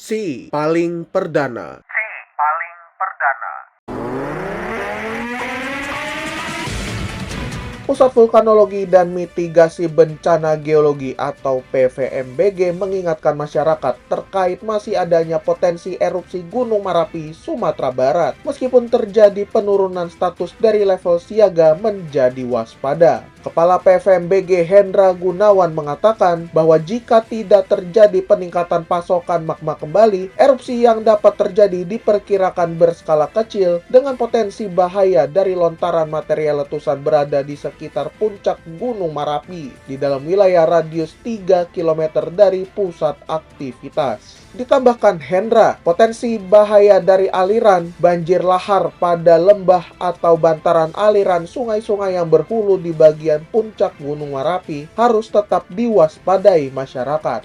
Si paling perdana. Pusat Vulkanologi dan Mitigasi Bencana Geologi atau PVMBG mengingatkan masyarakat terkait masih adanya potensi erupsi Gunung Merapi, Sumatera Barat. Meskipun terjadi penurunan status dari level siaga menjadi waspada. Kepala PVMBG Hendra Gunawan mengatakan bahwa jika tidak terjadi peningkatan pasokan magma kembali, erupsi yang dapat terjadi diperkirakan berskala kecil dengan potensi bahaya dari lontaran material letusan berada di sekitar puncak Gunung Merapi di dalam wilayah radius 3 km dari pusat aktivitas. Ditambahkan Hendra, potensi bahaya dari aliran banjir lahar pada lembah atau bantaran aliran sungai-sungai yang berhulu di bagian puncak Gunung Merapi harus tetap diwaspadai masyarakat.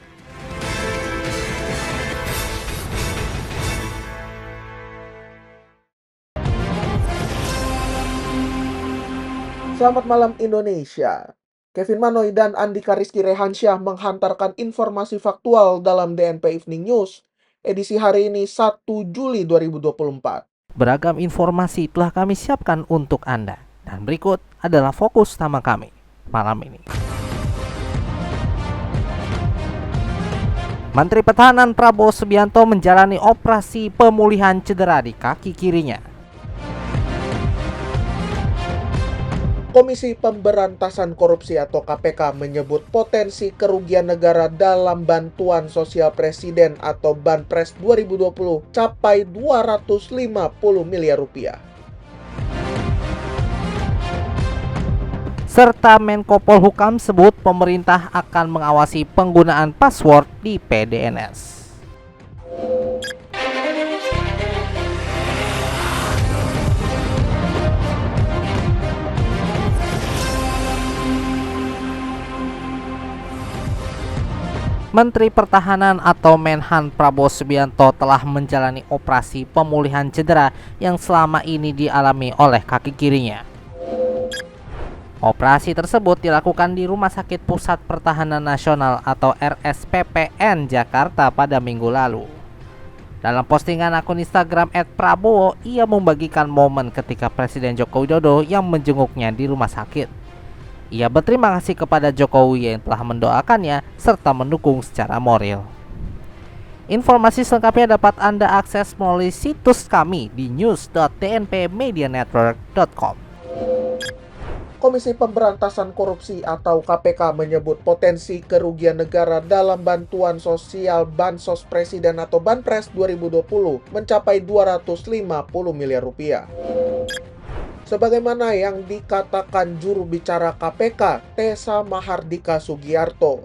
Selamat malam Indonesia. Kevin Manoy dan Andika Rizky Rehansyah menghantarkan informasi faktual dalam DNP Evening News, edisi hari ini 1 Juli 2024. Beragam informasi telah kami siapkan untuk Anda. Dan berikut adalah fokus utama kami malam ini. Menteri Pertahanan Prabowo Subianto menjalani operasi pemulihan cedera di kaki kirinya. Komisi Pemberantasan Korupsi atau KPK menyebut potensi kerugian negara dalam bantuan sosial presiden atau Banpres 2020 capai 250 miliar rupiah. Serta Menko Polhukam sebut pemerintah akan mengawasi penggunaan password di PDNS. Menteri Pertahanan atau Menhan Prabowo Subianto telah menjalani operasi pemulihan cedera yang selama ini dialami oleh kaki kirinya. Operasi tersebut dilakukan di Rumah Sakit Pusat Pertahanan Nasional atau RSPPN Jakarta pada minggu lalu. Dalam postingan akun Instagram @prabowo, ia membagikan momen ketika Presiden Joko Widodo yang menjenguknya di rumah sakit. Ia berterima kasih kepada Jokowi yang telah mendoakannya serta mendukung secara moral. Informasi selengkapnya dapat Anda akses melalui situs kami di news.tnpmedianetwork.com. Komisi Pemberantasan Korupsi atau KPK menyebut potensi kerugian negara dalam bantuan sosial Bansos Presiden atau Banpres 2020 mencapai 250 miliar rupiah. Sebagaimana yang dikatakan juru bicara KPK, Tessa Mahardika Sugiarto,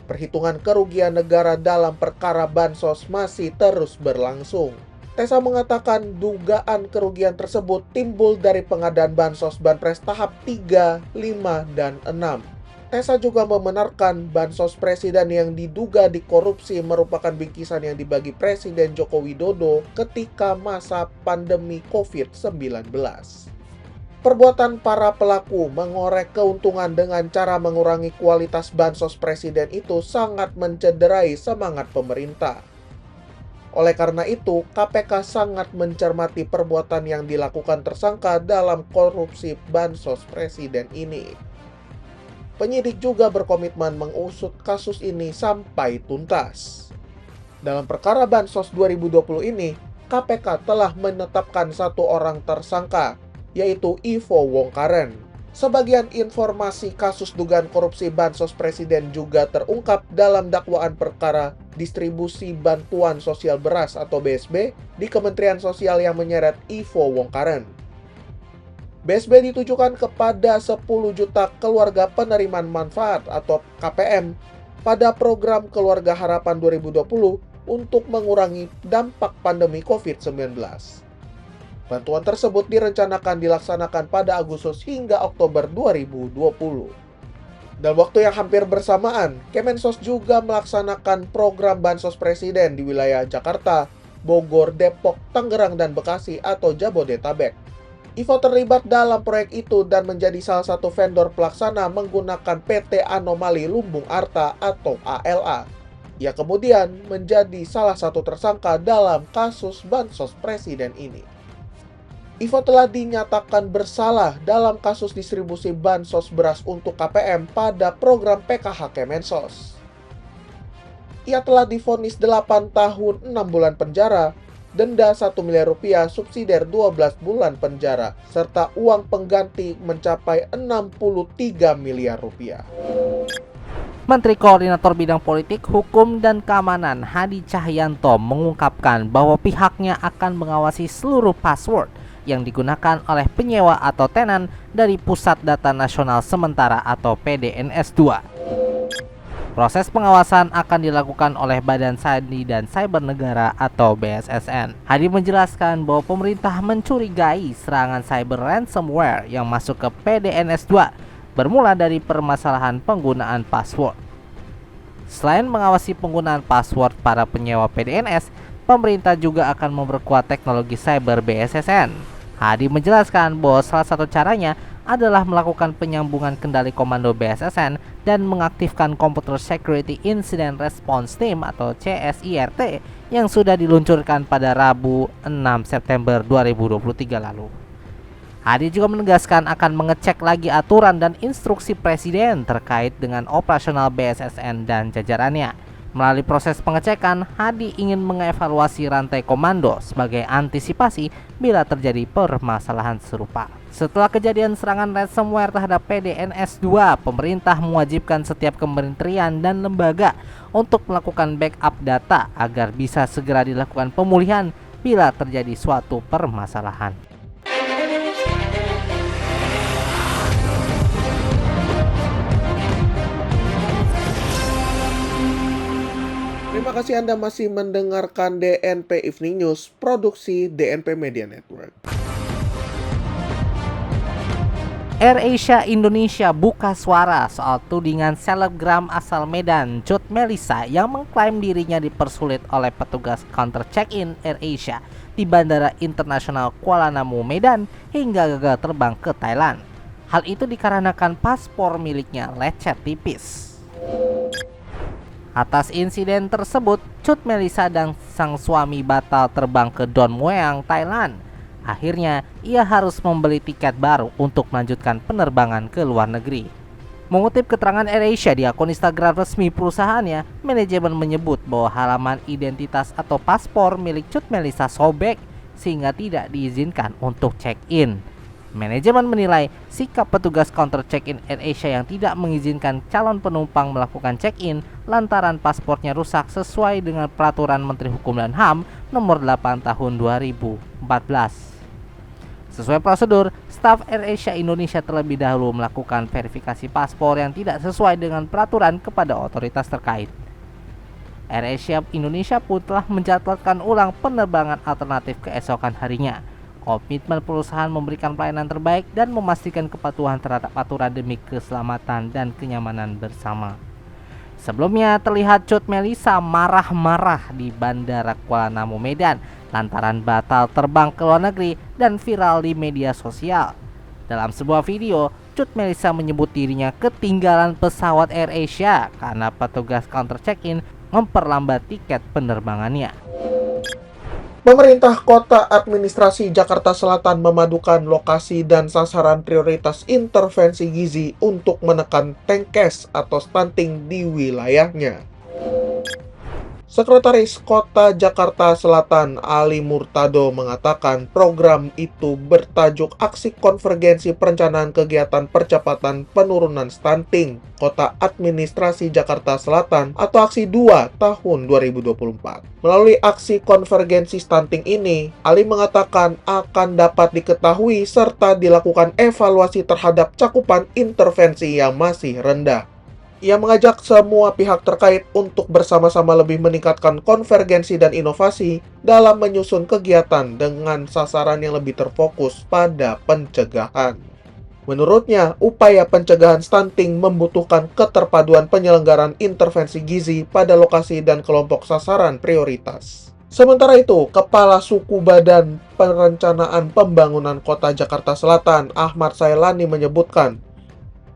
perhitungan kerugian negara dalam perkara Bansos masih terus berlangsung. Tessa mengatakan dugaan kerugian tersebut timbul dari pengadaan Bansos Banpres tahap 3, 5, dan 6. Tessa juga membenarkan Bansos Presiden yang diduga dikorupsi merupakan bingkisan yang dibagi Presiden Joko Widodo ketika masa pandemi COVID-19. Perbuatan para pelaku mengorek keuntungan dengan cara mengurangi kualitas Bansos Presiden itu sangat mencederai semangat pemerintah. Oleh karena itu, KPK sangat mencermati perbuatan yang dilakukan tersangka dalam korupsi Bansos Presiden ini. Penyidik juga berkomitmen mengusut kasus ini sampai tuntas. Dalam perkara Bansos 2020 ini, KPK telah menetapkan satu orang tersangka, yaitu Ivo Wongkaren. Sebagian informasi kasus dugaan korupsi Bansos Presiden juga terungkap dalam dakwaan perkara distribusi bantuan sosial beras atau BSB di Kementerian Sosial yang menyeret Ivo Wongkaren. BSB ditujukan kepada 10 juta keluarga penerimaan manfaat atau KPM pada program Keluarga Harapan 2020 untuk mengurangi dampak pandemi COVID-19. Bantuan tersebut direncanakan dilaksanakan pada Agustus hingga Oktober 2020. Dalam waktu yang hampir bersamaan, Kemensos juga melaksanakan program Bansos Presiden di wilayah Jakarta, Bogor, Depok, Tangerang, dan Bekasi atau Jabodetabek. Ivo terlibat dalam proyek itu dan menjadi salah satu vendor pelaksana menggunakan PT Anomali Lumbung Arta atau ALA. Ia kemudian menjadi salah satu tersangka dalam kasus bansos presiden ini. Ivo telah dinyatakan bersalah dalam kasus distribusi bansos beras untuk KPM pada program PKH Kemensos. Ia telah divonis 8 tahun 6 bulan penjara, denda 1 miliar rupiah, subsidiar 12 bulan penjara, serta uang pengganti mencapai 63 miliar rupiah. Menteri Koordinator Bidang Politik, Hukum, dan Keamanan Hadi Cahyanto mengungkapkan bahwa pihaknya akan mengawasi seluruh password yang digunakan oleh penyewa atau tenan dari Pusat Data Nasional Sementara atau PDNS 2. Proses pengawasan akan dilakukan oleh Badan Sandi dan Cyber Negara atau BSSN. Hadi menjelaskan bahwa pemerintah mencurigai serangan cyber ransomware yang masuk ke PDNS 2 bermula dari permasalahan penggunaan password. Selain mengawasi penggunaan password para penyewa PDNS, pemerintah juga akan memperkuat teknologi cyber BSSN. Hadi menjelaskan bahwa salah satu caranya adalah melakukan penyambungan kendali komando BSSN dan mengaktifkan Computer Security Incident Response Team atau CSIRT yang sudah diluncurkan pada Rabu 6 September 2023 lalu. Hadi juga menegaskan akan mengecek lagi aturan dan instruksi Presiden terkait dengan operasional BSSN dan jajarannya. Melalui proses pengecekan, Hadi ingin mengevaluasi rantai komando sebagai antisipasi bila terjadi permasalahan serupa. Setelah kejadian serangan ransomware terhadap PDNS 2, pemerintah mewajibkan setiap kementerian dan lembaga untuk melakukan backup data agar bisa segera dilakukan pemulihan bila terjadi suatu permasalahan. Terima kasih Anda masih mendengarkan DNP Evening News, produksi DNP Media Network. AirAsia Indonesia buka suara soal tudingan selebgram asal Medan, Cut Melissa, yang mengklaim dirinya dipersulit oleh petugas counter check-in AirAsia di Bandara Internasional Kuala Namu, Medan, hingga gagal terbang ke Thailand. Hal itu dikarenakan paspor miliknya lecet tipis. Atas insiden tersebut, Cut Melissa dan sang suami batal terbang ke Don Mueang, Thailand. Akhirnya, ia harus membeli tiket baru untuk melanjutkan penerbangan ke luar negeri. Mengutip keterangan AirAsia di akun Instagram resmi perusahaannya, manajemen menyebut bahwa halaman identitas atau paspor milik Cut Melissa sobek sehingga tidak diizinkan untuk check-in. Manajemen menilai sikap petugas counter check-in AirAsia yang tidak mengizinkan calon penumpang melakukan check-in lantaran paspornya rusak sesuai dengan Peraturan Menteri Hukum dan HAM Nomor 8 Tahun 2014. Sesuai prosedur, staf AirAsia Indonesia terlebih dahulu melakukan verifikasi paspor yang tidak sesuai dengan peraturan kepada otoritas terkait. AirAsia Indonesia pun telah menjadwalkan ulang penerbangan alternatif keesokan harinya. Komitmen perusahaan memberikan pelayanan terbaik dan memastikan kepatuhan terhadap aturan demi keselamatan dan kenyamanan bersama. Sebelumnya terlihat Cut Melissa marah-marah di Bandara Kuala Namu, Medan lantaran batal terbang ke luar negeri dan viral di media sosial. Dalam sebuah video, Cut Melissa menyebut dirinya ketinggalan pesawat AirAsia karena petugas counter check-in memperlambat tiket penerbangannya. Pemerintah Kota Administrasi Jakarta Selatan memadukan lokasi dan sasaran prioritas intervensi gizi untuk menekan TENKES atau stunting di wilayahnya. Sekretaris Kota Jakarta Selatan Ali Murtado mengatakan program itu bertajuk Aksi Konvergensi Perencanaan Kegiatan Percepatan Penurunan Stunting Kota Administrasi Jakarta Selatan atau Aksi 2 tahun 2024. Melalui aksi konvergensi stunting ini, Ali mengatakan akan dapat diketahui serta dilakukan evaluasi terhadap cakupan intervensi yang masih rendah. Ia mengajak semua pihak terkait untuk bersama-sama lebih meningkatkan konvergensi dan inovasi dalam menyusun kegiatan dengan sasaran yang lebih terfokus pada pencegahan. Menurutnya, upaya pencegahan stunting membutuhkan keterpaduan penyelenggaraan intervensi gizi pada lokasi dan kelompok sasaran prioritas. Sementara itu, Kepala Suku Badan Perencanaan Pembangunan Kota Jakarta Selatan, Ahmad Sailani menyebutkan,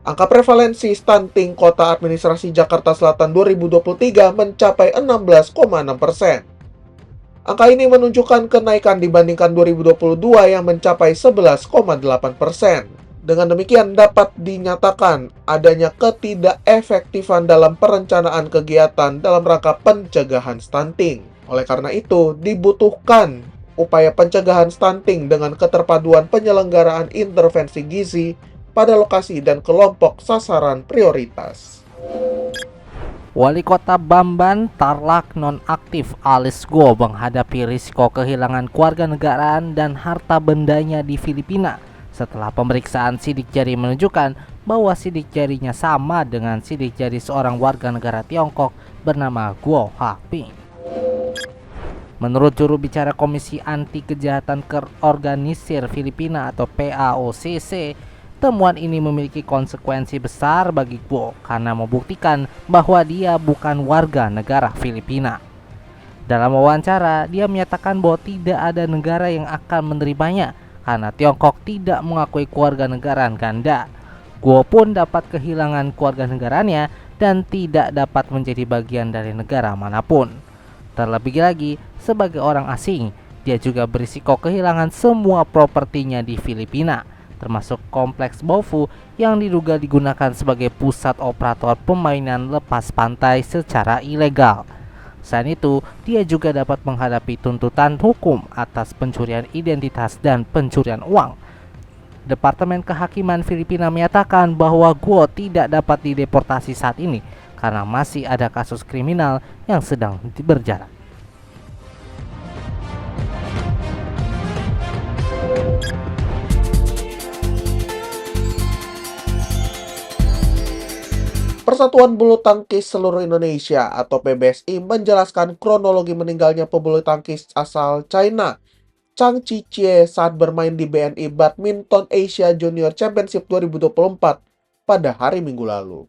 Angka prevalensi stunting Kota Administrasi Jakarta Selatan 2023 mencapai 16,6%. Angka ini menunjukkan kenaikan dibandingkan 2022 yang mencapai 11,8%. Dengan demikian, dapat dinyatakan adanya ketidakefektifan dalam perencanaan kegiatan dalam rangka pencegahan stunting. Oleh karena itu, dibutuhkan upaya pencegahan stunting dengan keterpaduan penyelenggaraan intervensi gizi pada lokasi dan kelompok sasaran prioritas. Wali Kota Bamban Tarlak nonaktif alias Guo menghadapi risiko kehilangan kewarganegaraan dan harta bendanya di Filipina setelah pemeriksaan sidik jari menunjukkan bahwa sidik jarinya sama dengan sidik jari seorang warga negara Tiongkok bernama Guo Haping. Menurut juru bicara Komisi Anti Kejahatan Terorganisir Filipina atau PAOCC, temuan ini memiliki konsekuensi besar bagi Guo karena membuktikan bahwa dia bukan warga negara Filipina. Dalam wawancara, dia menyatakan bahwa tidak ada negara yang akan menerimanya karena Tiongkok tidak mengakui kewarganegaraan ganda. Guo pun dapat kehilangan kewarganegaranya dan tidak dapat menjadi bagian dari negara manapun. Terlebih lagi, sebagai orang asing, dia juga berisiko kehilangan semua propertinya di Filipina, termasuk kompleks Bofu yang diduga digunakan sebagai pusat operator permainan lepas pantai secara ilegal. Selain itu, dia juga dapat menghadapi tuntutan hukum atas pencurian identitas dan pencurian uang. Departemen Kehakiman Filipina menyatakan bahwa Guo tidak dapat dideportasi saat ini karena masih ada kasus kriminal yang sedang berjalan. Persatuan Bulu Tangkis Seluruh Indonesia atau PBSI menjelaskan kronologi meninggalnya pebulu tangkis asal China, Chang Chi-chie saat bermain di BNI Badminton Asia Junior Championship 2024 pada hari Minggu lalu.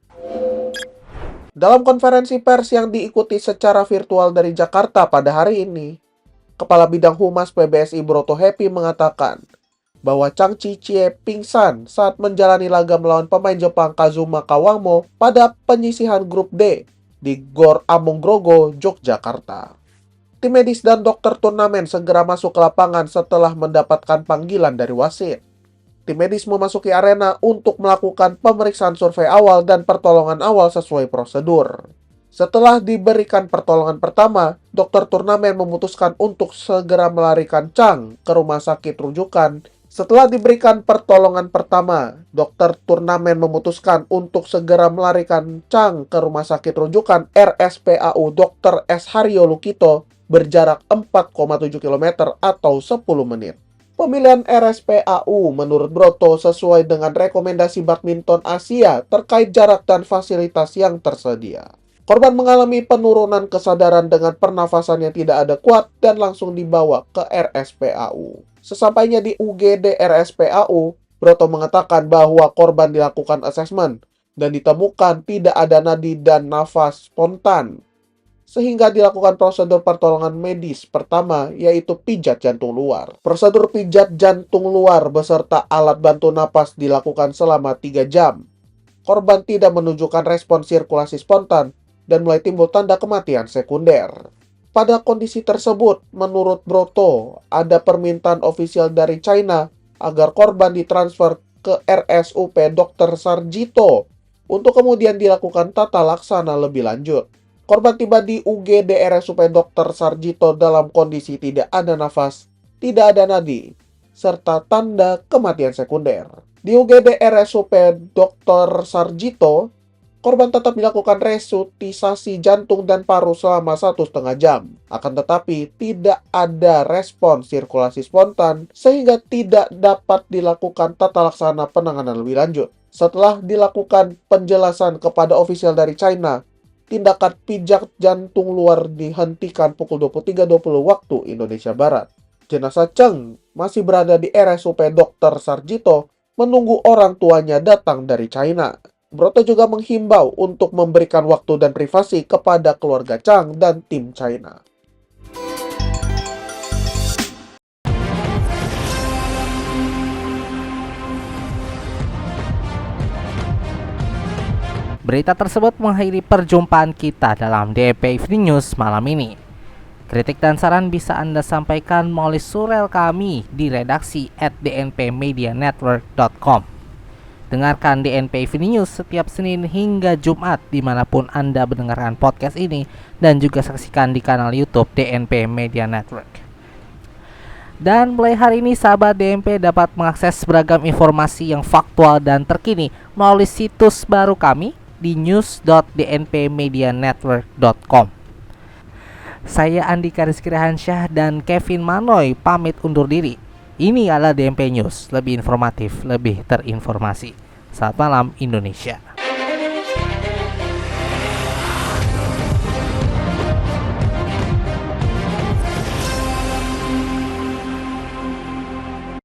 Dalam konferensi pers yang diikuti secara virtual dari Jakarta pada hari ini, Kepala Bidang Humas PBSI Broto Happy mengatakan bahwa Chang Chi-chie pingsan saat menjalani laga melawan pemain Jepang Kazuma Kawamo pada penyisihan grup D di Gor Among Grogo, Yogyakarta. Tim medis dan dokter turnamen segera masuk ke lapangan setelah mendapatkan panggilan dari wasit. Tim medis memasuki arena untuk melakukan pemeriksaan survei awal dan pertolongan awal sesuai prosedur. Setelah diberikan pertolongan pertama, dokter turnamen memutuskan untuk segera melarikan Chang ke rumah sakit rujukan. Setelah diberikan pertolongan pertama, dokter turnamen memutuskan untuk segera melarikan Chang ke rumah sakit rujukan RSPAU Dr. S. Haryo Lukito berjarak 4,7 km atau 10 menit. Pemilihan RSPAU menurut Broto sesuai dengan rekomendasi Badminton Asia terkait jarak dan fasilitas yang tersedia. Korban mengalami penurunan kesadaran dengan pernafasan yang tidak ada kuat dan langsung dibawa ke RSPAU. Sesampainya di UGD RSPAU, Broto mengatakan bahwa korban dilakukan asesmen dan ditemukan tidak ada nadi dan nafas spontan, sehingga dilakukan prosedur pertolongan medis pertama yaitu pijat jantung luar. Prosedur pijat jantung luar beserta alat bantu napas dilakukan selama 3 jam. Korban tidak menunjukkan respon sirkulasi spontan dan mulai timbul tanda kematian sekunder. Pada kondisi tersebut, menurut Broto, ada permintaan ofisial dari China agar korban ditransfer ke RSUP Dr. Sarjito untuk kemudian dilakukan tata laksana lebih lanjut. Korban tiba di UGD RSUP Dr. Sarjito dalam kondisi tidak ada nafas, tidak ada nadi, serta tanda kematian sekunder. Di UGD RSUP Dr. Sarjito, korban tetap dilakukan resusitasi jantung dan paru selama 1,5 jam. Akan tetapi, tidak ada respon sirkulasi spontan sehingga tidak dapat dilakukan tata laksana penanganan lebih lanjut. Setelah dilakukan penjelasan kepada ofisial dari China, tindakan pijat jantung luar dihentikan pukul 23.20 waktu Indonesia Barat. Jenazah Cheng masih berada di RSUP Dr. Sarjito menunggu orang tuanya datang dari China. Broto juga menghimbau untuk memberikan waktu dan privasi kepada keluarga Chang dan tim China. Berita tersebut mengakhiri perjumpaan kita dalam DNP Evening News malam ini. Kritik dan saran bisa Anda sampaikan melalui surel kami di redaksi @dnpmedianetwork.com. Dengarkan DNP Evening News setiap Senin hingga Jumat dimanapun Anda mendengarkan podcast ini, dan juga saksikan di kanal YouTube DNP Media Network. Dan mulai hari ini sahabat DNP dapat mengakses beragam informasi yang faktual dan terkini melalui situs baru kami di news.dnpmedianetwork.com. Saya Andika Rizky Rahansyah dan Kevin Manoy pamit undur diri. Ini adalah DNP News, lebih informatif, lebih terinformasi. Selamat malam Indonesia.